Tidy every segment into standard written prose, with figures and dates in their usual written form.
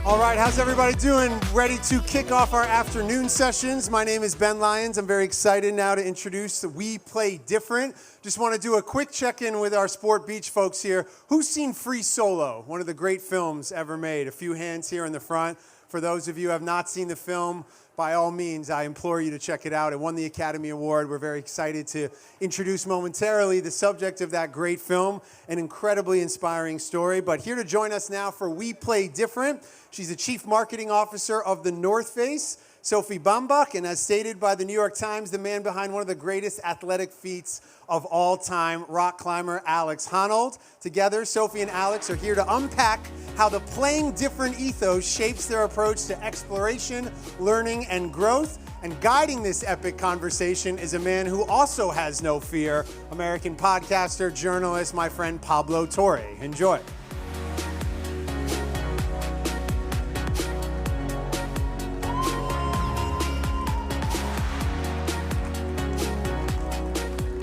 All right, how's everybody doing? Ready to kick off our afternoon sessions? My name is Ben Lyons. I'm very excited now to introduce the We Play Different. Just want to do a quick check-in with our Sport Beach folks here. Who's seen Free Solo, one of the great films ever made? A few hands here in the front. For those of you who have not seen the film, by all means, I implore you to check it out. It won the Academy Award. We're very excited to introduce momentarily the subject of that great film, an incredibly inspiring story. But here to join us now for We Play Different, she's the Chief Marketing Officer of the North Face, Sophie Bambuck, and as stated by the New York Times, the man behind one of the greatest athletic feats of all time, rock climber Alex Honnold. Together, Sophie and Alex are here to unpack how the playing different ethos shapes their approach to exploration, learning, and growth. And guiding this epic conversation is a man who also has no fear, American podcaster, journalist, my friend Pablo Torre. Enjoy.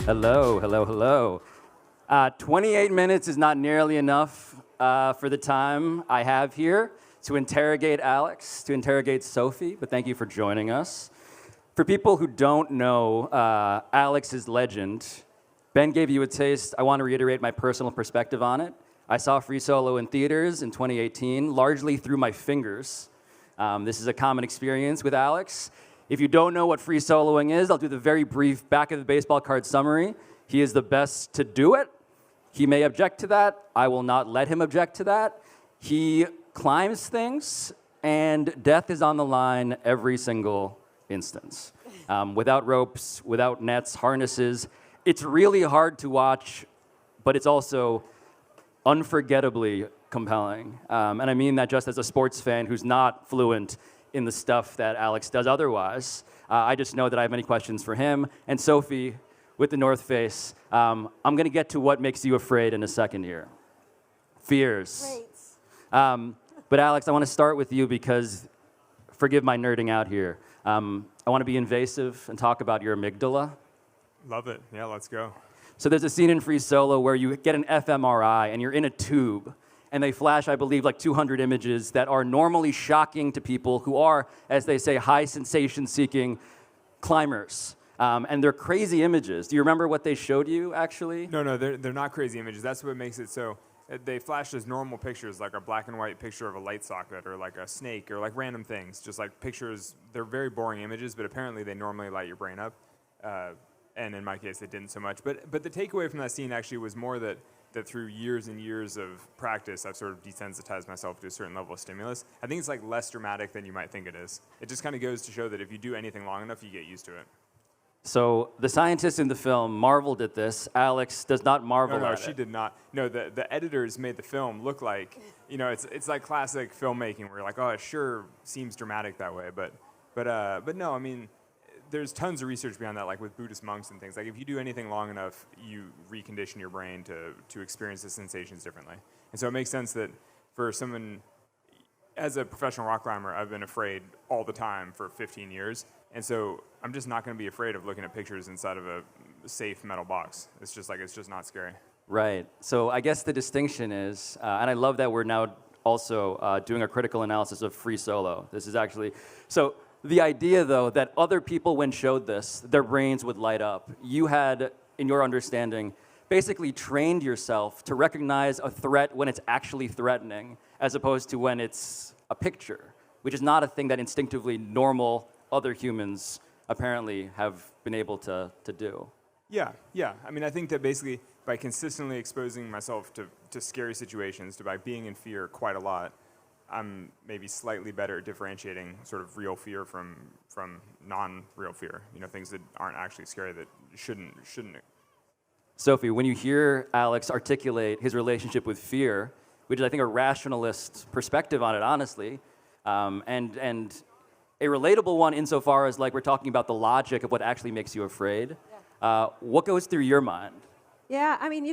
Hello, hello, hello. 28 minutes is not nearly enough for the time I have here to interrogate Alex, to interrogate Sophie, but thank you for joining us. For people who don't know Alex's legend, Ben gave you a taste. I want to reiterate my personal perspective on it. I saw Free Solo in theaters in 2018, largely through my fingers. This is a common experience with Alex. If you don't know what free soloing is, I'll do the very brief back of the baseball card summary. He is the best to do it. He may object to that. I will not let him object to that. He climbs things, and death is on the line every single instance. Without ropes, without nets, harnesses. It's really hard to watch, but it's also unforgettably compelling. And I mean that just as a sports fan who's not fluent in the stuff that Alex does otherwise. I just know that I have many questions for him. And Sophie, with the North Face, I'm going to get to what makes you afraid in a second here. Fears. Great. But Alex, I want to start with you because, forgive my nerding out here, I want to be invasive and talk about your amygdala. Love it. Yeah, let's go. So there's a scene in Free Solo where you get an fMRI and you're in a tube, and they flash, I believe, like 200 images that are normally shocking to people who are, as they say, high sensation-seeking climbers. And they're crazy images. Do you remember what they showed you, actually? No, they're not crazy images. That's what makes it so. They flash as normal pictures, like a black and white picture of a light socket or like a snake or like random things, just like pictures. They're very boring images, but apparently they normally light your brain up. And in my case, they didn't so much. But the takeaway from that scene actually was more that through years and years of practice, I've sort of desensitized myself to a certain level of stimulus. I think it's like less dramatic than you might think it is. It just kind of goes to show that if you do anything long enough, you get used to it. So the scientists in the film marveled at this. Alex does not marvel at it. No, she did not. No, the editors made the film look like, it's like classic filmmaking where you're like, oh, it sure seems dramatic that way. But no, I mean, there's tons of research beyond that, like with Buddhist monks and things. Like if you do anything long enough, you recondition your brain to experience the sensations differently. And so it makes sense that for someone, as a professional rock climber, I've been afraid all the time for 15 years. And so I'm just not going to be afraid of looking at pictures inside of a safe metal box. It's just not scary. Right. So I guess the distinction is, and I love that we're now also doing a critical analysis of Free Solo. This is actually, so the idea, though, that other people, when showed this, their brains would light up. You had, in your understanding, basically trained yourself to recognize a threat when it's actually threatening, as opposed to when it's a picture, which is not a thing that instinctively normal other humans apparently have been able to do. Yeah. I mean, I think that basically by consistently exposing myself to scary situations, by being in fear quite a lot, I'm maybe slightly better at differentiating sort of real fear from non-real fear. Things that aren't actually scary that shouldn't. Sophie, when you hear Alex articulate his relationship with fear, which is, I think, a rationalist perspective on it, honestly, and a relatable one insofar as, like, we're talking about the logic of what actually makes you afraid. Yeah. What goes through your mind? Yeah, I mean,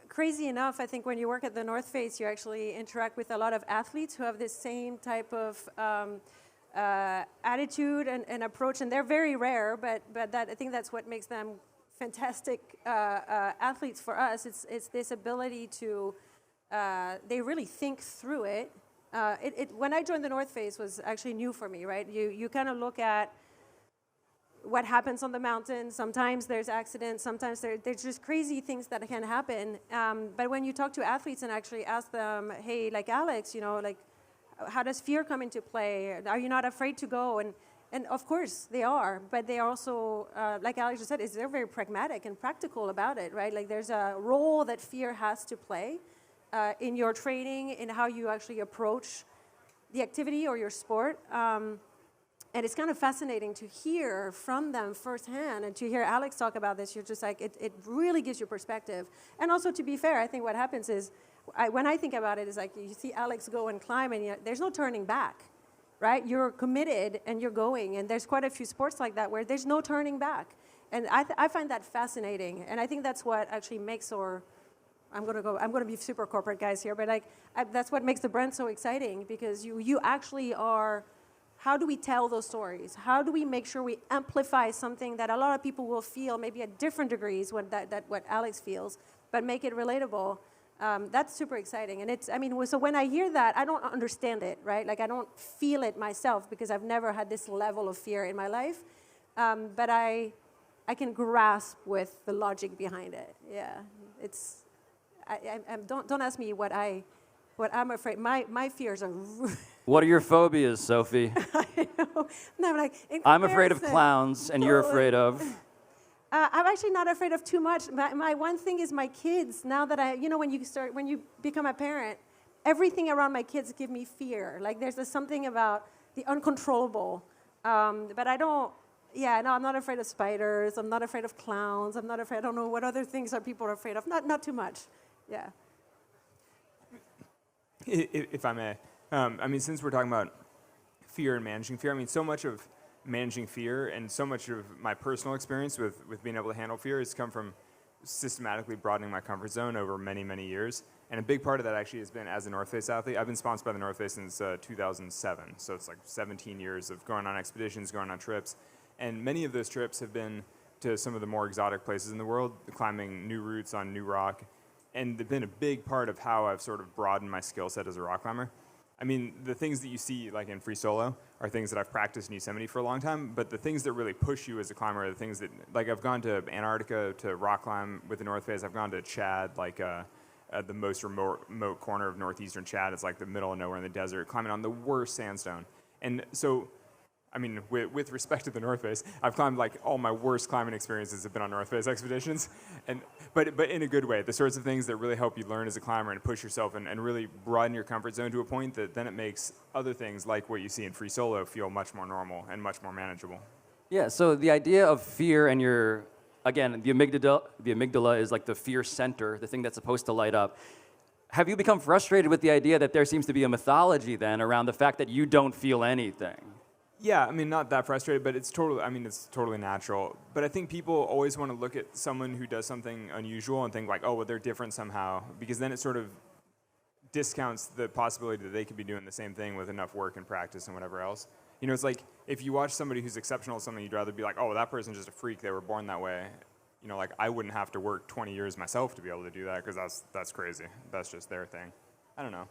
crazy enough, I think when you work at the North Face, you actually interact with a lot of athletes who have this same type of attitude and approach, and they're very rare, but I think that's what makes them fantastic athletes for us. It's this ability to, they really think through it, when I joined the North Face was actually new for me, right? You kind of look at what happens on the mountain. Sometimes there's accidents. Sometimes there's just crazy things that can happen. But when you talk to athletes and actually ask them, hey, like Alex, like how does fear come into play? Are you not afraid to go? And of course they are, but they are also, like Alex just said, they're very pragmatic and practical about it, right? Like there's a role that fear has to play in your training, in how you actually approach the activity or your sport. And it's kind of fascinating to hear from them firsthand, and to hear Alex talk about this. You're just like, it really gives you perspective. And also, to be fair, I think what happens is, when I think about it, is like you see Alex go and climb, and there's no turning back, right? You're committed and you're going. And there's quite a few sports like that where there's no turning back. And I find that fascinating. And I think that's what actually makes, I'm gonna be super corporate, guys, here, but that's what makes the brand so exciting, because you actually are. How do we tell those stories? How do we make sure we amplify something that a lot of people will feel, maybe at different degrees, what Alex feels, but make it relatable? That's super exciting. And so when I hear that, I don't understand it, right? Like I don't feel it myself, because I've never had this level of fear in my life. But I can grasp with the logic behind it. Yeah, don't ask me what I'm afraid. My fears are. What are your phobias, Sophie? I know. No, I'm afraid of clowns, and you're afraid of? I'm actually not afraid of too much. My one thing is my kids. Now that when you become a parent, everything around my kids give me fear. Like there's something about the uncontrollable. But I don't. Yeah, no, I'm not afraid of spiders. I'm not afraid of clowns. I'm not afraid. I don't know what other things people are afraid of. Not too much. Yeah. If I may, since we're talking about fear and managing fear, so much of managing fear and so much of my personal experience with being able to handle fear has come from systematically broadening my comfort zone over many, many years. And a big part of that actually has been as a North Face athlete. I've been sponsored by the North Face since 2007, so it's like 17 years of going on expeditions, going on trips. And many of those trips have been to some of the more exotic places in the world, climbing new routes on new rock. And they've been a big part of how I've sort of broadened my skill set as a rock climber. The things that you see like in free solo are things that I've practiced in Yosemite for a long time, but the things that really push you as a climber are the things that, like I've gone to Antarctica to rock climb with the North Face. I've gone to Chad, the most remote corner of northeastern Chad. It's like the middle of nowhere in the desert, climbing on the worst sandstone. And so, with respect to the North Face, I've climbed like all my worst climbing experiences have been on North Face expeditions, but in a good way. The sorts of things that really help you learn as a climber and push yourself and really broaden your comfort zone to a point that then it makes other things like what you see in free solo feel much more normal and much more manageable. Yeah. So the idea of fear and the amygdala is like the fear center, the thing that's supposed to light up. Have you become frustrated with the idea that there seems to be a mythology then around the fact that you don't feel anything? Yeah, not that frustrated, but it's totally natural. But I think people always want to look at someone who does something unusual and think like, oh, well, they're different somehow, because then it sort of discounts the possibility that they could be doing the same thing with enough work and practice and whatever else. It's like if you watch somebody who's exceptional at something, you'd rather be like, oh, that person's just a freak. They were born that way. Like I wouldn't have to work 20 years myself to be able to do that, because that's crazy. That's just their thing. I don't know.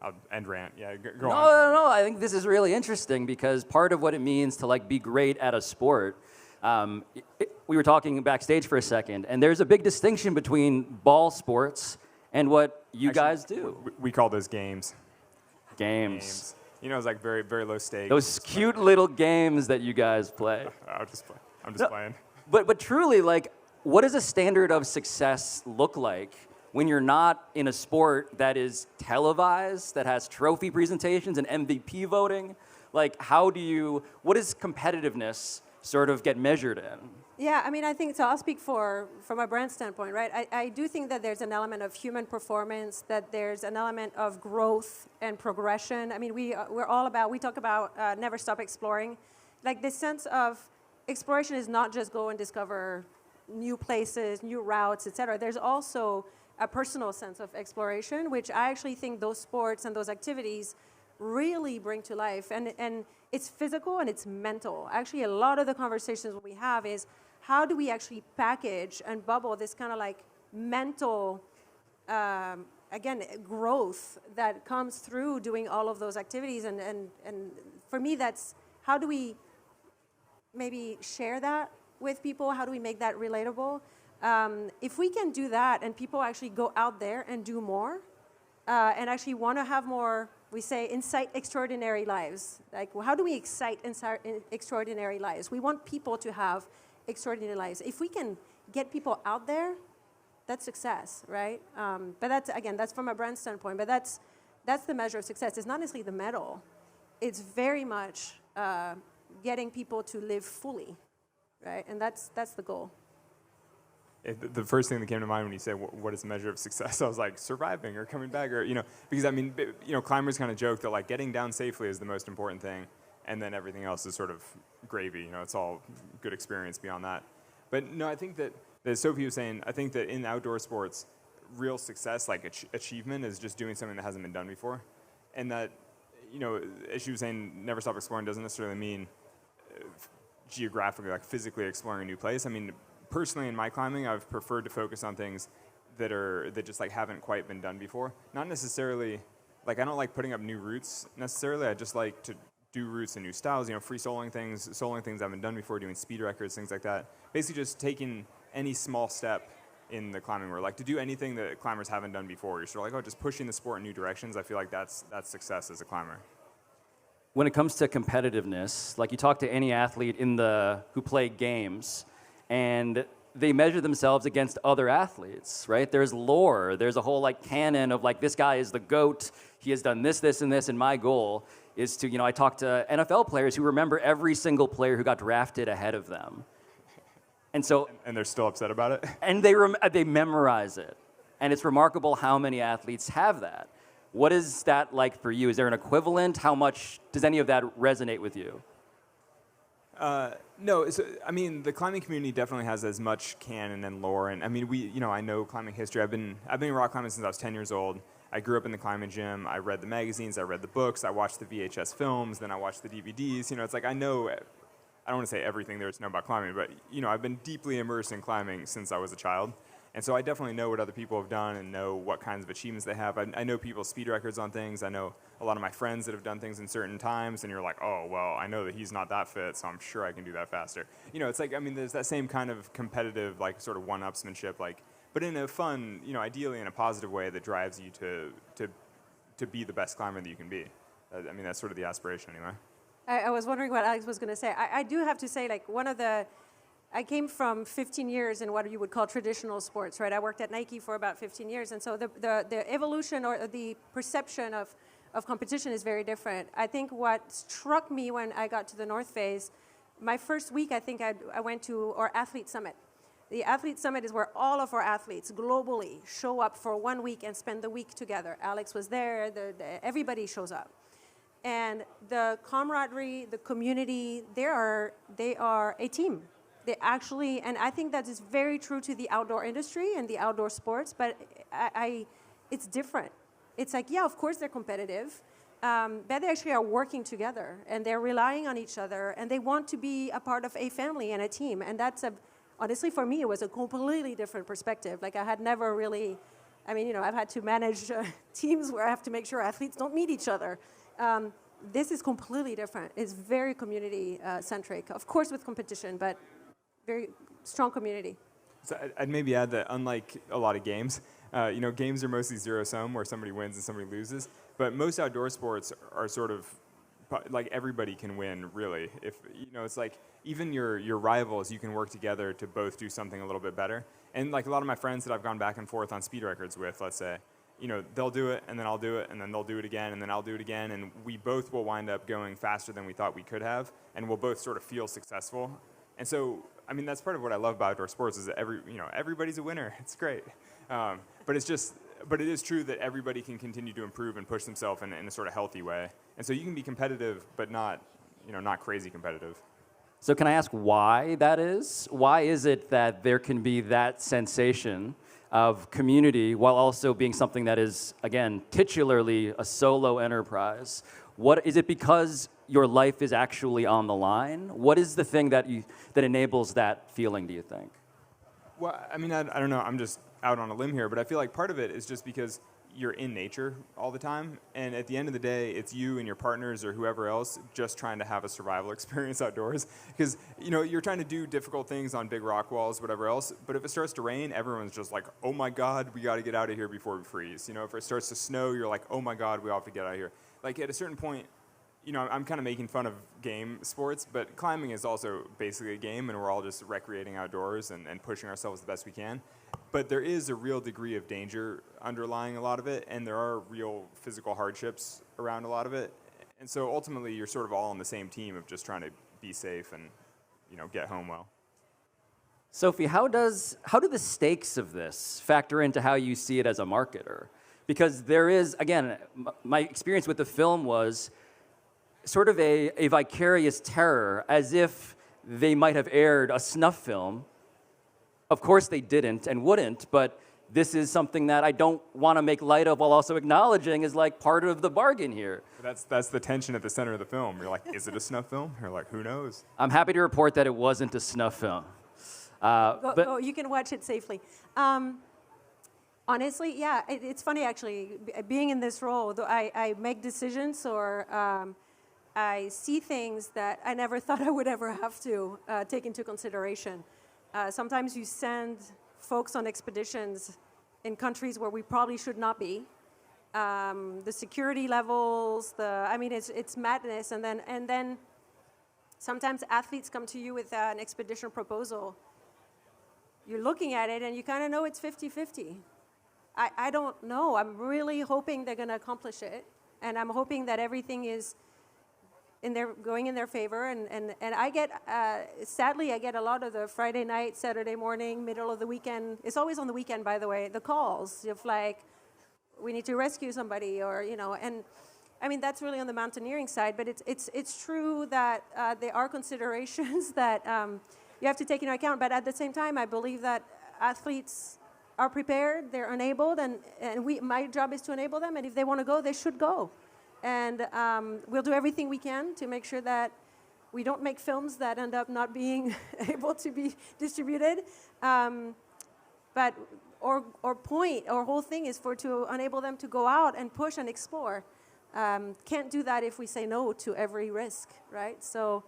I'll end rant. Yeah, go on. No. I think this is really interesting, because part of what it means to be great at a sport. We were talking backstage for a second, and there's a big distinction between ball sports and what you guys do. We call those games. Games. It's like very, very low stakes. Those cute little games that you guys play. I'm just playing. But truly, what does a standard of success look like when you're not in a sport that is televised, that has trophy presentations and MVP voting? What does competitiveness sort of get measured in? Yeah, I think, so I'll speak from a brand standpoint, right? I do think that there's an element of human performance, that there's an element of growth and progression. We talk about never stop exploring. This sense of exploration is not just go and discover new places, new routes, etc. There's also a personal sense of exploration, which I actually think those sports and those activities really bring to life. And it's physical and it's mental. Actually, a lot of the conversations we have is how do we actually package and bubble this kind of mental again, growth that comes through doing all of those activities. And for me, that's how do we maybe share that with people? How do we make that relatable? If we can do that and people actually go out there and do more and actually want to have more, we say, incite extraordinary lives. Like, well, how do we excite extraordinary lives? We want people to have extraordinary lives. If we can get people out there, that's success, right? But that's, again, that's from a brand standpoint, but that's the measure of success. It's not necessarily the medal. It's very much getting people to live fully, right? And that's the goal. The first thing that came to mind when you said, what is the measure of success? I was like, surviving or coming back, or, because I mean, climbers kind of joke that like getting down safely is the most important thing, and then everything else is sort of gravy, it's all good experience beyond that. But no, I think that, as Sophie was saying, I think that in outdoor sports, real success, like achievement, is just doing something that hasn't been done before. And that, as she was saying, never stop exploring doesn't necessarily mean geographically, like physically exploring a new place. I mean, personally, in my climbing, I've preferred to focus on things that just like haven't quite been done before. Not necessarily, like I don't like putting up new routes necessarily. I just like to do routes and new styles. Free soloing things I haven't done before, doing speed records, things like that. Basically, just taking any small step in the climbing world, like to do anything that climbers haven't done before. You're sort of like, just pushing the sport in new directions. I feel like that's success as a climber. When it comes to competitiveness, like you talk to any athlete who play games, and they measure themselves against other athletes, right? There's lore. There's a whole like canon of like, this guy is the GOAT. He has done this, this, and this. And my goal is to, I talk to NFL players who remember every single player who got drafted ahead of them. And so, and they're still upset about it. And they memorize it. And it's remarkable how many athletes have that. What is that like for you? Is there an equivalent? How much does any of that resonate with you? No, I mean, the climbing community definitely has as much canon and lore, and I mean, I know climbing history. I've been rock climbing since I was 10 years old. I grew up in the climbing gym. I read the magazines, I read the books, I watched the VHS films, then I watched the DVDs. It's like I know, I don't want to say everything there is to know about climbing, but I've been deeply immersed in climbing since I was a child. And so I definitely know what other people have done and know what kinds of achievements they have. I know people's speed records on things. I know a lot of my friends that have done things in certain times, and you're like, oh, well, I know that he's not that fit, so I'm sure I can do that faster. It's like, I mean, there's that same kind of competitive, like, sort of one-upsmanship, like, but in a fun, ideally in a positive way that drives you to be the best climber that you can be. I mean, that's sort of the aspiration anyway. I was wondering what Alex was going to say. I do have to say, like, I came from 15 years in what you would call traditional sports, right? I worked at Nike for about 15 years, and so the evolution or the perception of competition is very different. I think what struck me when I got to the North Face, my first week, I think I went to our Athlete Summit. The Athlete Summit is where all of our athletes globally show up for 1 week and spend the week together. Alex was there, everybody shows up. And the camaraderie, the community, they are a team. They actually, and I think that is very true to the outdoor industry and the outdoor sports, but it's different. It's like, yeah, of course they're competitive, but they actually are working together, and they're relying on each other, and they want to be a part of a family and a team. And honestly, for me, it was a completely different perspective. Like, I had never really, I've had to manage teams where I have to make sure athletes don't meet each other. This is completely different. It's very community-centric, of course with competition, but very strong community. So I'd maybe add that unlike a lot of games, games are mostly zero-sum where somebody wins and somebody loses, but most outdoor sports are sort of like everybody can win, really. If it's like even your rivals, you can work together to both do something a little bit better. And like a lot of my friends that I've gone back and forth on speed records with, let's say, they'll do it, and then I'll do it, and then they'll do it again, and then I'll do it again, and we both will wind up going faster than we thought we could have, and we'll both sort of feel successful. And so, that's part of what I love about outdoor sports is that everybody's a winner. It's great. But it is true that everybody can continue to improve and push themselves in a sort of healthy way. And so you can be competitive, but not crazy competitive. So can I ask why that is? Why is it that there can be that sensation of community while also being something that is, again, titularly a solo enterprise? What is it, because your life is actually on the line? What is the thing that enables that feeling, do you think? Well, I don't know. I'm just out on a limb here, but I feel like part of it is just because you're in nature all the time, and at the end of the day, it's you and your partners or whoever else just trying to have a survival experience outdoors. Because you're trying to do difficult things on big rock walls, whatever else. But if it starts to rain, everyone's just like, "Oh my God, we got to get out of here before we freeze." If it starts to snow, you're like, "Oh my God, we all have to get out of here." Like at a certain point, I'm kind of making fun of game sports, but climbing is also basically a game, and we're all just recreating outdoors and pushing ourselves the best we can. But there is a real degree of danger underlying a lot of it, and there are real physical hardships around a lot of it. And so ultimately, you're sort of all on the same team of just trying to be safe and, get home well. Sophie, how do the stakes of this factor into how you see it as a marketer? Because there is, again, my experience with the film was sort of a vicarious terror, as if they might have aired a snuff film. Of course they didn't and wouldn't, but this is something that I don't want to make light of while also acknowledging is like part of the bargain here. That's the tension at the center of the film. You're like, is it a snuff film? You're like, who knows? I'm happy to report that it wasn't a snuff film. Go, you can watch it safely. Honestly, yeah, it's funny actually, being in this role, though I make decisions or I see things that I never thought I would ever have to take into consideration. Sometimes you send folks on expeditions in countries where we probably should not be. The security levels, it's madness. And then sometimes athletes come to you with an expedition proposal. You're looking at it and you kind of know it's 50-50. I don't know. I'm really hoping they're going to accomplish it. And I'm hoping that everything is going in their favor, and I get, sadly, I get a lot of the Friday night, Saturday morning, middle of the weekend. It's always on the weekend, by the way, the calls of like, we need to rescue somebody, or and I mean that's really on the mountaineering side. But it's true that there are considerations that you have to take into account. But at the same time, I believe that athletes are prepared, they're enabled, and my job is to enable them. And if they want to go, they should go. And we'll do everything we can to make sure that we don't make films that end up not being able to be distributed. But our whole thing is to enable them to go out and push and explore. Can't do that if we say no to every risk, right? So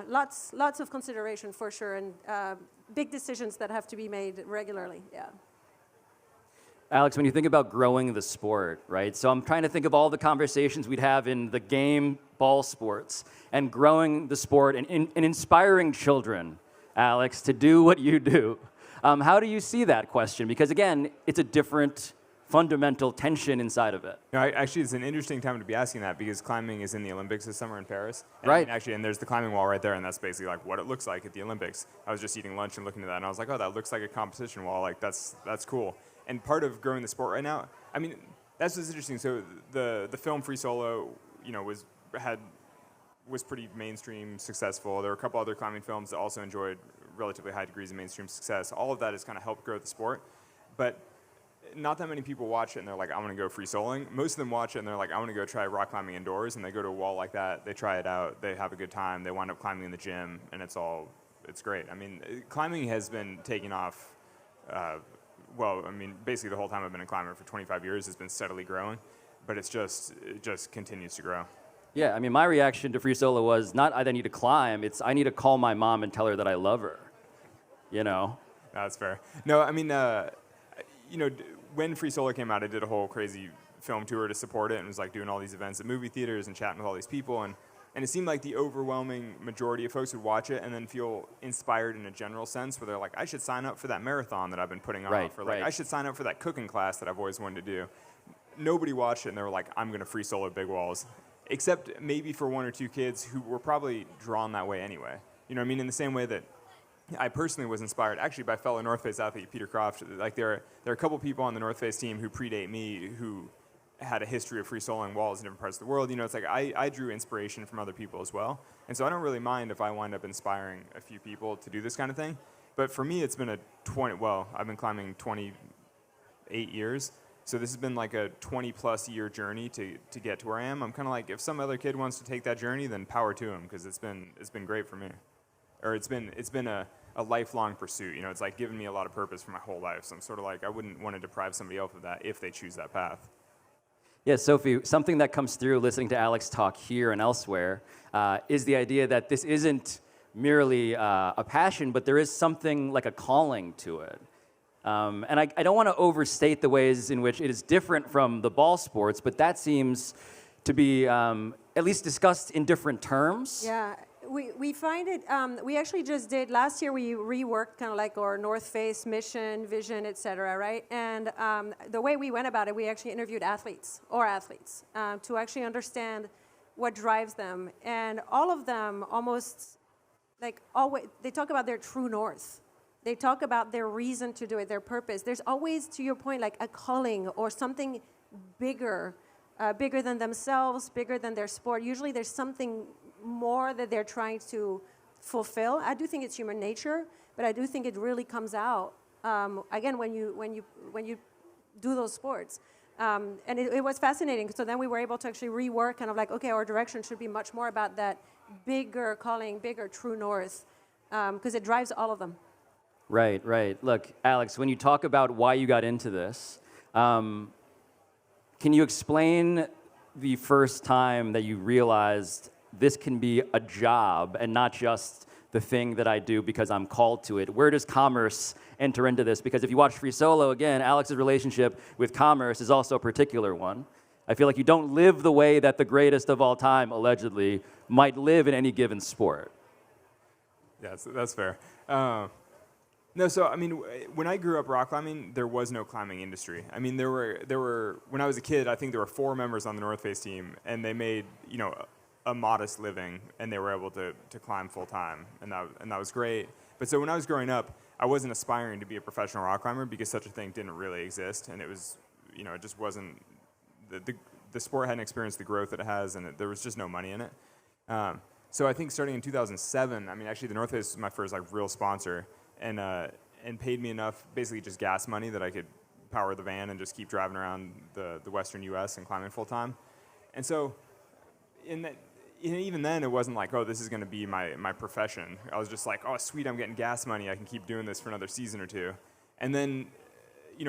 lots of consideration for sure, and big decisions that have to be made regularly, yeah. Alex, when you think about growing the sport, right? So I'm trying to think of all the conversations we'd have in the game ball sports and growing the sport and inspiring children, Alex, to do what you do. How do you see that question? Because again, it's a different fundamental tension inside of it. Actually, it's an interesting time to be asking that because climbing is in the Olympics this summer in Paris. And right. And there's the climbing wall right there, and that's basically like what it looks like at the Olympics. I was just eating lunch and looking at that, and I was like, oh, that looks like a competition wall. Like that's cool. And part of growing the sport right now, I mean, that's what's interesting. So the film Free Solo, was pretty mainstream successful. There were a couple other climbing films that also enjoyed relatively high degrees of mainstream success. All of that has kind of helped grow the sport, but not that many people watch it and they're like, I want to go free soloing. Most of them watch it and they're like, I want to go try rock climbing indoors, and they go to a wall like that, they try it out, they have a good time, they wind up climbing in the gym, and it's great. I mean, climbing has been taking off. Basically the whole time I've been a climber for 25 years, it's been steadily growing, but it just continues to grow. Yeah, I mean, my reaction to free solo was not I need to climb, it's I need to call my mom and tell her that I love her, That's fair. No, I mean, when Free Solo came out, I did a whole crazy film tour to support it and was like doing all these events at movie theaters and chatting with all these people, and it seemed like the overwhelming majority of folks would watch it and then feel inspired in a general sense where they're like, I should sign up for that marathon that I've been putting off, or like, I should sign up for that cooking class that I've always wanted to do. Nobody watched it and they were like, I'm going to free solo big walls, except maybe for one or two kids who were probably drawn that way anyway. You know what I mean? In the same way that I personally was inspired actually by fellow North Face athlete Peter Croft. Like there are a couple people on the North Face team who predate me who had a history of free soloing walls in different parts of the world. It's like I drew inspiration from other people as well. And so I don't really mind if I wind up inspiring a few people to do this kind of thing. But for me, it's been I've been climbing 28 years. So this has been like a 20-plus year journey to get to where I am. I'm kind of like, if some other kid wants to take that journey, then power to him, because it's been great for me. Or it's been a lifelong pursuit. It's like given me a lot of purpose for my whole life. So I'm sort of like, I wouldn't want to deprive somebody else of that if they choose that path. Yeah, Sophie, something that comes through listening to Alex talk here and elsewhere is the idea that this isn't merely a passion, but there is something like a calling to it. And I don't want to overstate the ways in which it is different from the ball sports, but that seems to be at least discussed in different terms. Yeah, we find it, we actually just did, last year we reworked kind of like our North Face mission, vision, et cetera, right? And the way we went about it, we actually interviewed athletes to actually understand what drives them. And all of them almost, like always, they talk about their true north. They talk about their reason to do it, their purpose. There's always, to your point, like a calling or something bigger, bigger than themselves, bigger than their sport. Usually there's something more that they're trying to fulfill. I do think it's human nature, but I do think it really comes out, again, when you do those sports. And it was fascinating. So then we were able to actually rework kind of like, okay, our direction should be much more about that bigger calling, bigger true north, because it drives all of them. Right. Look, Alex, when you talk about why you got into this, can you explain the first time that you realized this can be a job and not just the thing that I do because I'm called to it? Where does commerce enter into this? Because if you watch Free Solo, again, Alex's relationship with commerce is also a particular one. I feel like you don't live the way that the greatest of all time, allegedly, might live in any given sport. Yeah, that's fair. No, so I mean, when I grew up rock climbing, there was no climbing industry. I mean, there were when I was a kid, I think there were 4 members on the North Face team, and they made a modest living, and they were able to climb full time, and that was great. But so when I was growing up, I wasn't aspiring to be a professional rock climber because such a thing didn't really exist, and it was, it just wasn't the sport hadn't experienced the growth that it has, and there was just no money in it. So I think starting in 2007, I mean, actually the North Face was my first real sponsor. And paid me enough, basically just gas money, that I could power the van and just keep driving around the western U.S. and climbing full time. And so, even then, it wasn't like, oh, this is going to be my profession. I was just like, oh, sweet, I'm getting gas money. I can keep doing this for another season or two. And then,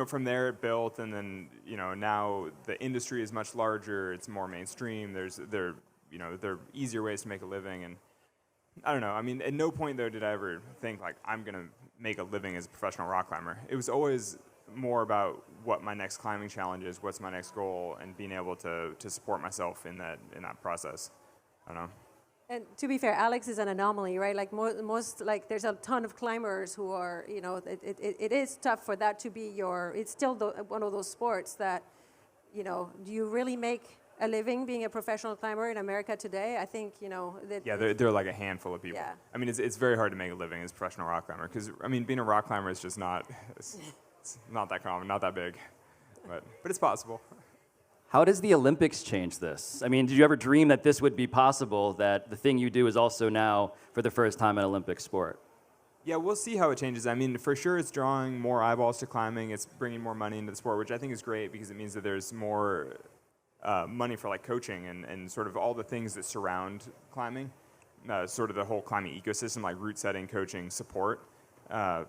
from there it built, and then, now the industry is much larger. It's more mainstream. There are easier ways to make a living, and I don't know. I mean, at no point, though, did I ever think, I'm going to make a living as a professional rock climber. It was always more about what my next climbing challenge is, what's my next goal, and being able to support myself in that process. I don't know. And to be fair, Alex is an anomaly, right? Like most, there's a ton of climbers who are, it is tough for that to be it's still one of those sports that, do you really make a living being a professional climber in America today? I think, Yeah, there are like a handful of people. Yeah. I mean, it's very hard to make a living as a professional rock climber because, I mean, being a rock climber is just not, it's not that common, not that big. But it's possible. How does the Olympics change this? I mean, did you ever dream that this would be possible, that the thing you do is also now, for the first time, an Olympic sport? Yeah, we'll see how it changes. I mean, for sure it's drawing more eyeballs to climbing. It's bringing more money into the sport, which I think is great because it means that there's more money for coaching and sort of all the things that surround climbing, sort of the whole climbing ecosystem, like route setting, coaching, support. I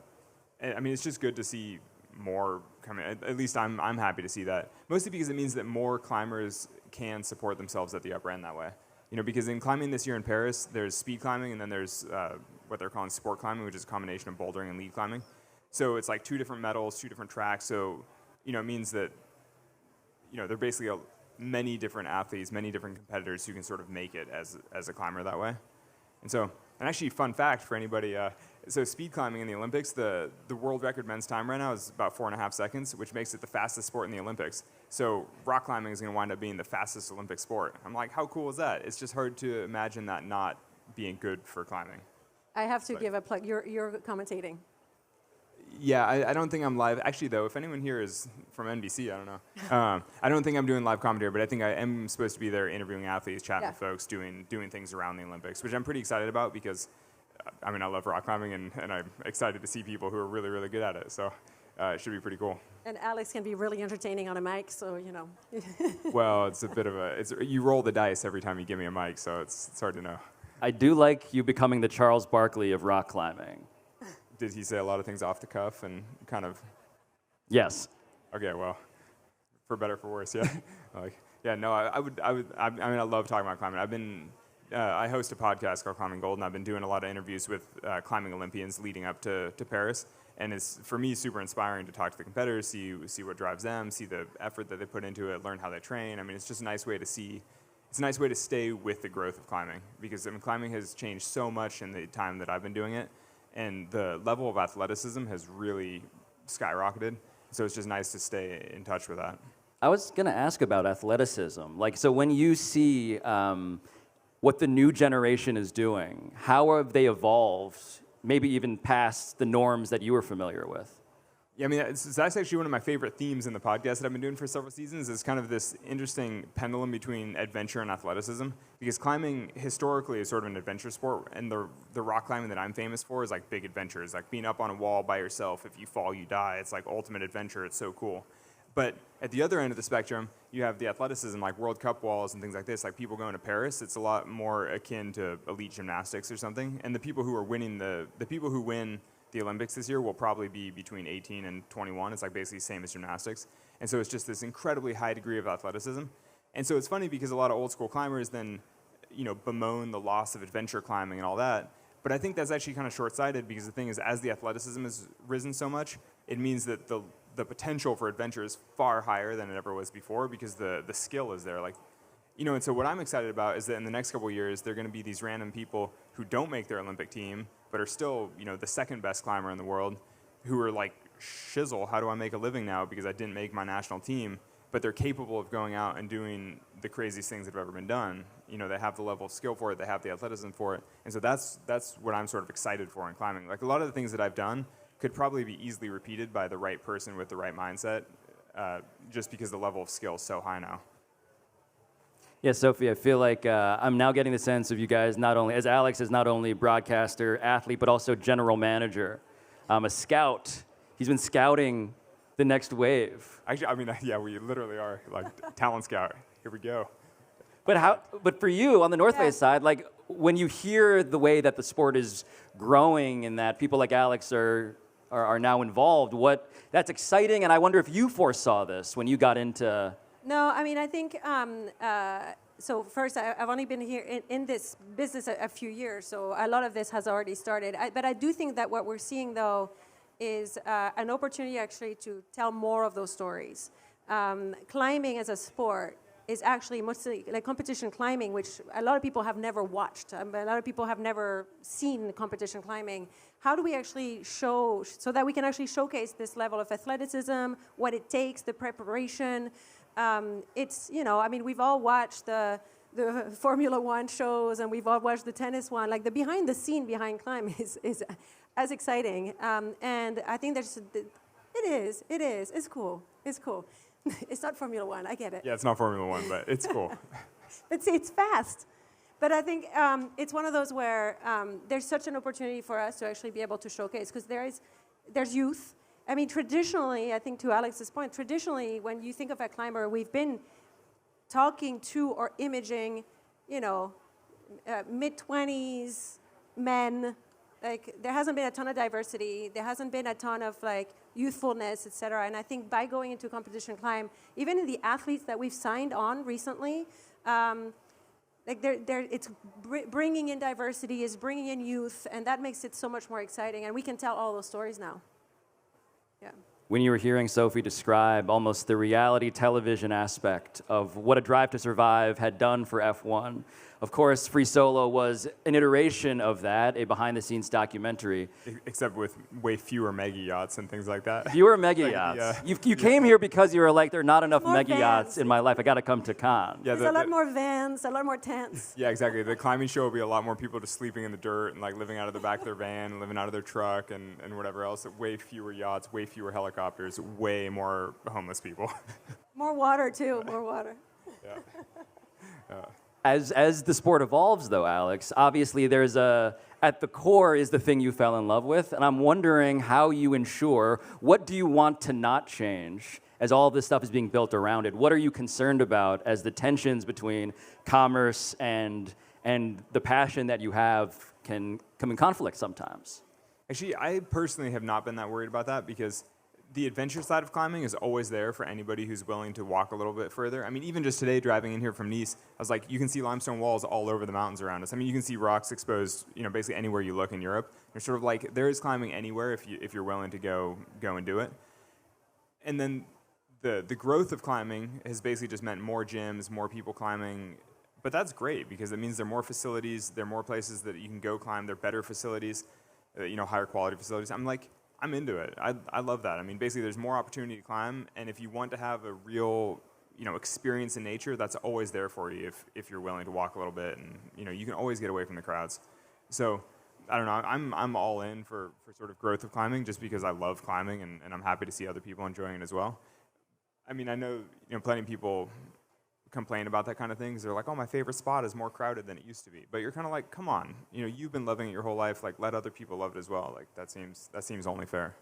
mean, it's just good to see more coming. At least I'm happy to see that. Mostly because it means that more climbers can support themselves at the upper end that way. Because in climbing this year in Paris, there's speed climbing and then there's what they're calling sport climbing, which is a combination of bouldering and lead climbing. So it's 2 different medals, 2 different tracks. So, it means that, they're basically many different athletes, many different competitors who can sort of make it as a climber that way. And actually, fun fact for anybody, so speed climbing in the Olympics, the world record men's time right now is about 4.5 seconds, which makes it the fastest sport in the Olympics. So rock climbing is going to wind up being the fastest Olympic sport. I'm like, how cool is that? It's just hard to imagine that not being good for climbing. I have to give a plug. You're commentating. Yeah, I don't think I'm live. Actually, though, if anyone here is from NBC, I don't know. I don't think I'm doing live commentary, but I think I am supposed to be there interviewing athletes, chatting with folks, doing things around the Olympics, which I'm pretty excited about because, I mean, I love rock climbing, and I'm excited to see people who are really, really good at it. So it should be pretty cool. And Alex can be really entertaining on a mic, so, Well, it's a bit of you roll the dice every time you give me a mic, so it's hard to know. I do like you becoming the Charles Barkley of rock climbing. Did he say a lot of things off the cuff and kind of? Yes. Okay, well, for better or for worse, yeah. I love talking about climbing. I host a podcast called Climbing Gold, and I've been doing a lot of interviews with climbing Olympians leading up to Paris. And it's, for me, super inspiring to talk to the competitors, see what drives them, see the effort that they put into it, learn how they train. I mean, it's just a nice way to see. It's a nice way to stay with the growth of climbing, because climbing has changed so much in the time that I've been doing it, and the level of athleticism has really skyrocketed. So it's just nice to stay in touch with that. I was going to ask about athleticism. Like, so when you see what the new generation is doing, how have they evolved, maybe even past the norms that you were familiar with? Yeah, I mean, that's actually one of my favorite themes in the podcast that I've been doing for several seasons, is kind of this interesting pendulum between adventure and athleticism. Because climbing historically is sort of an adventure sport, and the rock climbing that I'm famous for is like big adventures, like being up on a wall by yourself. If you fall, you die. It's like ultimate adventure. It's so cool. But at the other end of the spectrum, you have the athleticism, like World Cup walls and things like this. Like people going to Paris, it's a lot more akin to elite gymnastics or something. And the people who are winning the people who win the Olympics this year will probably be between 18 and 21. It's like basically the same as gymnastics. And so it's just this incredibly high degree of athleticism. And so it's funny because a lot of old school climbers then, bemoan the loss of adventure climbing and all that. But I think that's actually kind of short-sighted, because the thing is, as the athleticism has risen so much, it means that the potential for adventure is far higher than it ever was before, because the skill is there. And so what I'm excited about is that in the next couple of years, there are going to be these random people who don't make their Olympic team, but are still, the second best climber in the world, who are like, shizzle, how do I make a living now because I didn't make my national team? But they're capable of going out and doing the craziest things that have ever been done. They have the level of skill for it, they have the athleticism for it. And so that's what I'm sort of excited for in climbing. Like, a lot of the things that I've done could probably be easily repeated by the right person with the right mindset, just because the level of skill is so high now. Yeah, Sophie, I feel like I'm now getting the sense of you guys, not only, as Alex is not only broadcaster, athlete, but also general manager, a scout. He's been scouting the next wave. Actually, yeah, we literally are, like, talent scout. Here we go. But for you, on the North Face side, like, when you hear the way that the sport is growing and that people like Alex are now involved, that's exciting, and I wonder if you foresaw this when you got into... No, I think, so first, I've only been here in this business a few years, so a lot of this has already started. But I do think that what we're seeing, though, is an opportunity actually to tell more of those stories. Climbing as a sport is actually mostly like competition climbing, which a lot of people have never watched. A lot of people have never seen competition climbing. How do we actually show, so that we can actually showcase this level of athleticism, what it takes, the preparation? We've all watched the Formula One shows, and we've all watched the tennis one. Like, the behind the scene behind climb is as exciting. And I think it's cool. It's not Formula One, I get it. Yeah, it's not Formula One, but it's cool. It's fast. But I think it's one of those where there's such an opportunity for us to actually be able to showcase, because there's youth. Traditionally, I think to Alex's point, traditionally, when you think of a climber, we've been talking to or imaging, mid-20s men. Like, there hasn't been a ton of diversity. There hasn't been a ton of, like, youthfulness, et cetera. And I think by going into competition climb, even in the athletes that we've signed on recently, it's bringing in diversity, is bringing in youth, and that makes it so much more exciting. And we can tell all those stories now. Yeah. When you were hearing Sophie describe almost the reality television aspect of what A Drive to Survive had done for F1, of course, Free Solo was an iteration of that, a behind-the-scenes documentary. Except with way fewer mega yachts and things like that. Fewer mega yachts. Yeah. You came here because you were like, there are not enough More mega vans. yachts in my life. I got to come to Cannes. Yeah, There's a lot more vans, a lot more tents. Yeah, exactly. The climbing show will be a lot more people just sleeping in the dirt and, like, living out of the back of their van, living out of their truck, and whatever else. Way fewer yachts, way fewer helicopters, way more homeless people. More water, too, more water. Yeah. As the sport evolves, though, Alex, obviously there's at the core is the thing you fell in love with, and I'm wondering how you ensure, what do you want to not change as all this stuff is being built around it? What are you concerned about as the tensions between commerce and the passion that you have can come in conflict sometimes? Actually, I personally have not been that worried about that because the adventure side of climbing is always there for anybody who's willing to walk a little bit further. I mean, even just today driving in here from Nice, I was like, you can see limestone walls all over the mountains around us. I mean, you can see rocks exposed, basically anywhere you look in Europe. They're sort of like, there is climbing anywhere if you're willing to go and do it. And then the growth of climbing has basically just meant more gyms, more people climbing. But that's great because it means there are more facilities, there are more places that you can go climb, there are better facilities, higher quality facilities. I'm into it. I love that. I mean, basically, there's more opportunity to climb, and if you want to have a real, experience in nature, that's always there for you if you're willing to walk a little bit, and you can always get away from the crowds. So, I don't know. I'm all in for sort of growth of climbing, just because I love climbing, and I'm happy to see other people enjoying it as well. I mean, I know plenty of people complain about that kind of thing because they're like, oh, my favorite spot is more crowded than it used to be. But you're kind of like, come on, you've been loving it your whole life. Like, let other people love it as well. Like, that seems only fair.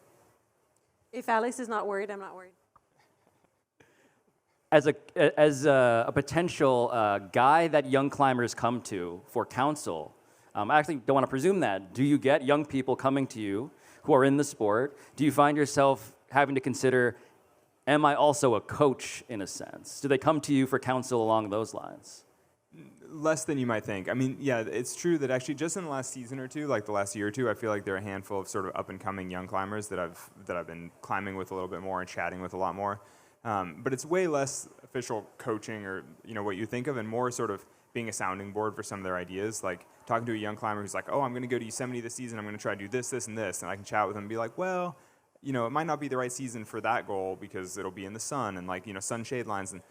If Alex is not worried, I'm not worried. As a potential guy that young climbers come to for counsel, I actually don't want to presume that. Do you get young people coming to you who are in the sport? Do you find yourself having to consider, am I also a coach in a sense? Do they come to you for counsel along those lines? Less than you might think. I mean, yeah, it's true that actually just in the last season or two, like the last year or two, I feel like there are a handful of sort of up-and-coming young climbers that I've been climbing with a little bit more and chatting with a lot more. But it's way less official coaching or what you think of, and more sort of being a sounding board for some of their ideas. Like talking to a young climber who's like, oh, I'm going to go to Yosemite this season. I'm going to try to do this, this, and this. And I can chat with them and be like, well, it might not be the right season for that goal because it'll be in the sun and sunshade lines. And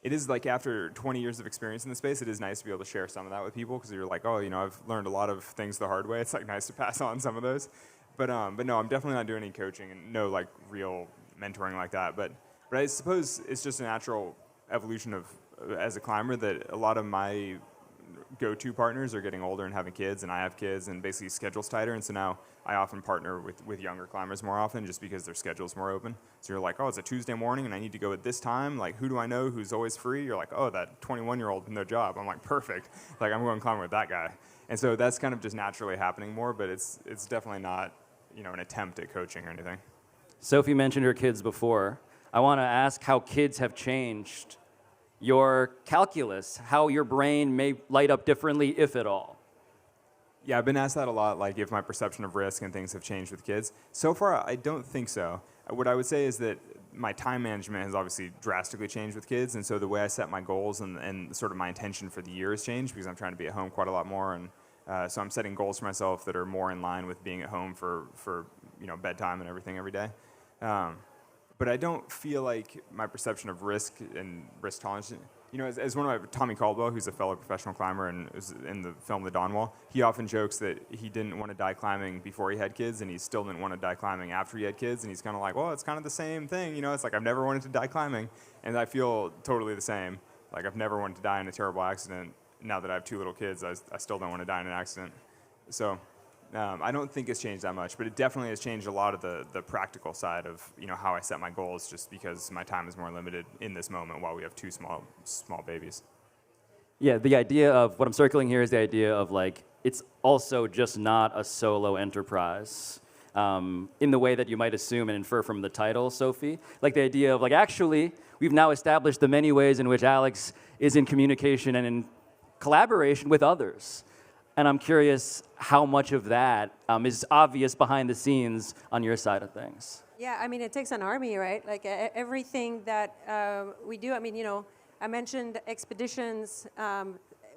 it is like after 20 years of experience in the space, it is nice to be able to share some of that with people because you're like, oh, I've learned a lot of things the hard way. It's like nice to pass on some of those. But no, I'm definitely not doing any coaching and no like real mentoring like that. But I suppose it's just a natural evolution of as a climber that a lot of my go-to partners are getting older and having kids, and I have kids, and basically schedule's tighter, and so now I often partner with younger climbers more often just because their schedule's more open. So you're like, oh, it's a Tuesday morning and I need to go at this time. Like, who do I know who's always free? You're like, oh, that 21-year-old with no job. I'm like, perfect. Like, I'm going to climb with that guy. And so that's kind of just naturally happening more, but it's definitely not, an attempt at coaching or anything. Sophie mentioned her kids before. I want to ask how kids have changed your calculus, how your brain may light up differently, if at all. Yeah, I've been asked that a lot, like if my perception of risk and things have changed with kids. So far, I don't think so. What I would say is that my time management has obviously drastically changed with kids, and so the way I set my goals and sort of my intention for the year has changed because I'm trying to be at home quite a lot more, and so I'm setting goals for myself that are more in line with being at home for bedtime and everything every day. But I don't feel like my perception of risk and risk tolerance, as one of my, Tommy Caldwell, who's a fellow professional climber and is in the film The Dawn Wall, he often jokes that he didn't want to die climbing before he had kids, and he still didn't want to die climbing after he had kids, and he's kind of like, well, it's kind of the same thing, it's like I've never wanted to die climbing, and I feel totally the same. Like I've never wanted to die in a terrible accident. Now that I have 2 little kids, I still don't want to die in an accident. So I don't think it's changed that much, but it definitely has changed a lot of the practical side of how I set my goals, just because my time is more limited in this moment while we have 2 small babies. Yeah, the idea of what I'm circling here is the idea of like it's also just not a solo enterprise in the way that you might assume and infer from the title, Sophie. Like the idea of like actually we've now established the many ways in which Alex is in communication and in collaboration with others. And I'm curious how much of that is obvious behind the scenes on your side of things. Yeah, I mean, it takes an army, right? Like everything that we do. I mean, I mentioned expeditions.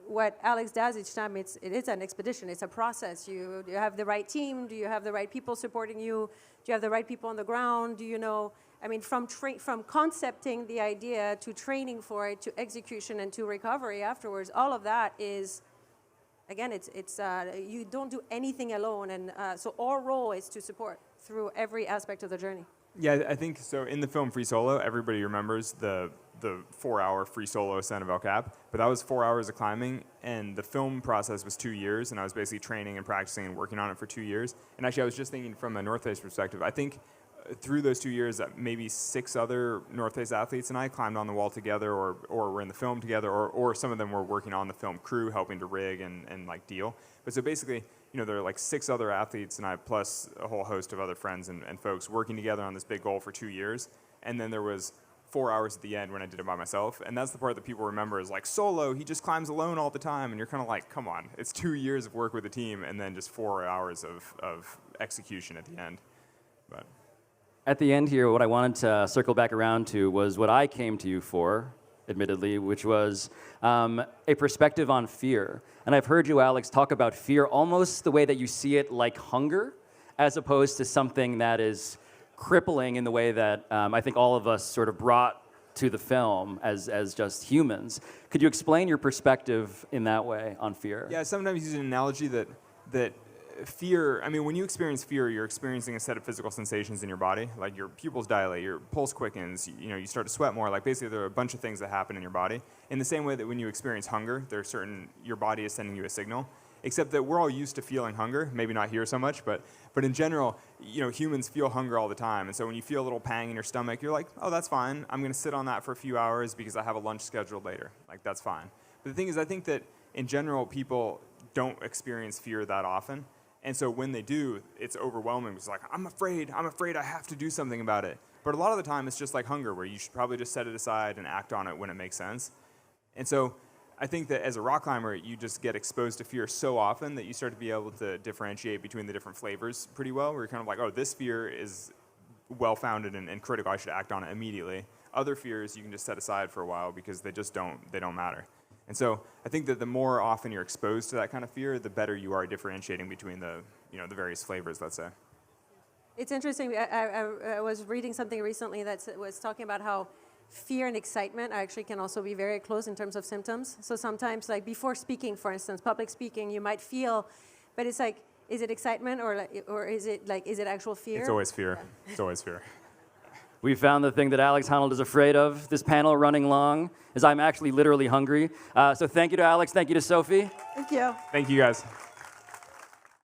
What Alex does each time, it is an expedition. It's a process. You have the right team. Do you have the right people supporting you? Do you have the right people on the ground? Do you know? I mean, from concepting the idea to training for it to execution and to recovery afterwards, all of that is. Again, it's you don't do anything alone, and so our role is to support through every aspect of the journey. Yeah, I think so. In the film Free Solo, everybody remembers the 4-hour free solo ascent of El Cap, but that was 4 hours of climbing, and the film process was 2 years, and I was basically training and practicing and working on it for 2 years. And actually, I was just thinking from a North Face perspective, I think through those 2 years, maybe 6 other North Face athletes and I climbed on the wall together, or were in the film together, or some of them were working on the film crew, helping to rig and like deal. But so basically, there are like 6 other athletes and I, plus a whole host of other friends and folks working together on this big goal for 2 years. And then there was 4 hours at the end when I did it by myself. And that's the part that people remember is like, solo, he just climbs alone all the time. And you're kind of like, come on, it's 2 years of work with a team and then just 4 hours of execution at the end. But At the end here, what I wanted to circle back around to was what I came to you for, admittedly, which was a perspective on fear. And I've heard you, Alex, talk about fear almost the way that you see it, like hunger, as opposed to something that is crippling in the way that I think all of us sort of brought to the film as just humans. Could you explain your perspective in that way on fear? yeah, sometimes use an analogy that fear, I mean, when you experience fear, you're experiencing a set of physical sensations in your body. Like your pupils dilate, your pulse quickens, you start to sweat more. Like basically there are a bunch of things that happen in your body. In the same way that when you experience hunger, your body is sending you a signal. Except that we're all used to feeling hunger, maybe not here so much, but in general, humans feel hunger all the time. And so when you feel a little pang in your stomach, you're like, oh, that's fine. I'm going to sit on that for a few hours because I have a lunch scheduled later. Like, that's fine. But the thing is, I think that in general, people don't experience fear that often. And so when they do, it's overwhelming. It's like, I'm afraid I have to do something about it. But a lot of the time, it's just like hunger, where you should probably just set it aside and act on it when it makes sense. And so I think that as a rock climber, you just get exposed to fear so often that you start to be able to differentiate between the different flavors pretty well, where you're kind of like, oh, this fear is well-founded and critical, I should act on it immediately. Other fears you can just set aside for a while because they don't matter. And so I think that the more often you're exposed to that kind of fear, the better you are differentiating between the various flavors, let's say. It's interesting. I was reading something recently that was talking about how fear and excitement actually can also be very close in terms of symptoms. So sometimes, like before speaking, for instance, public speaking, you might feel, but it's like, is it excitement or is it actual fear? It's always fear. Yeah. It's always fear. We found the thing that Alex Honnold is afraid of. This panel running long is I'm actually literally hungry. So thank you to Alex. Thank you to Sophie. Thank you. Thank you, guys.